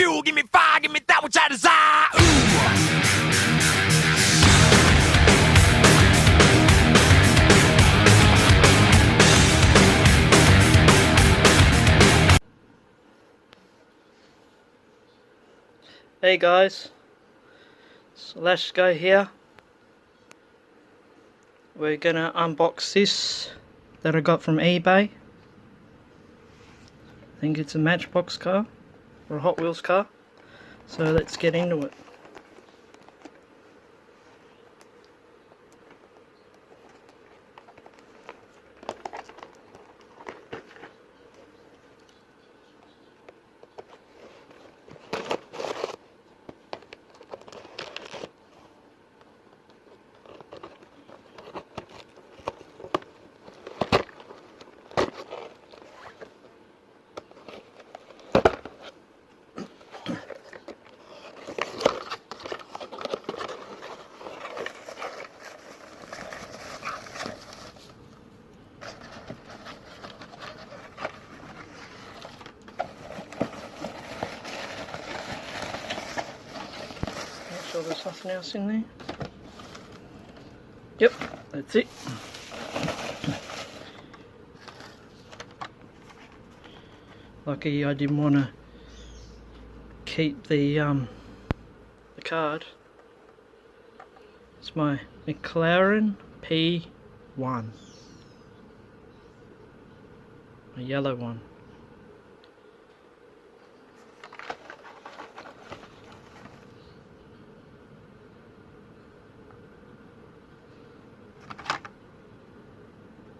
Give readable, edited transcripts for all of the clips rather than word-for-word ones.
fuel, give me fire, give me that which I desire. Ooh. Hey guys, it's LashGo here. We're gonna unbox this that I got from eBay. I think it's a Matchbox car or a Hot Wheels car. So let's get into it. Make sure there's nothing else in there. Yep, that's it. Lucky I didn't want to keep the card. It's my McLaren P1, a yellow one.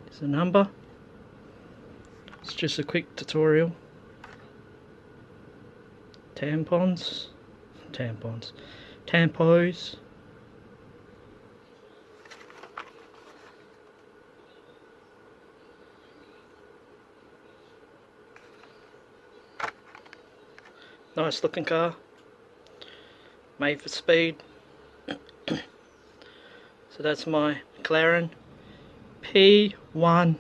There's a number. It's just a quick tutorial. Tampons. Nice looking car, made for speed. So that's my McLaren P1,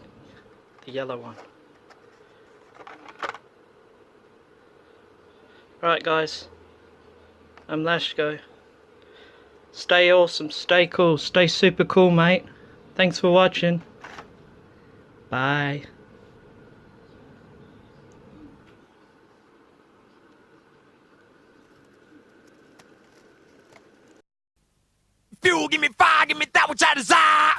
the yellow one. Alright guys, I'm LashGo. Stay awesome, stay cool, stay super cool, mate. Thanks for watching. Bye. Fuel, give me fire, give me that which I desire.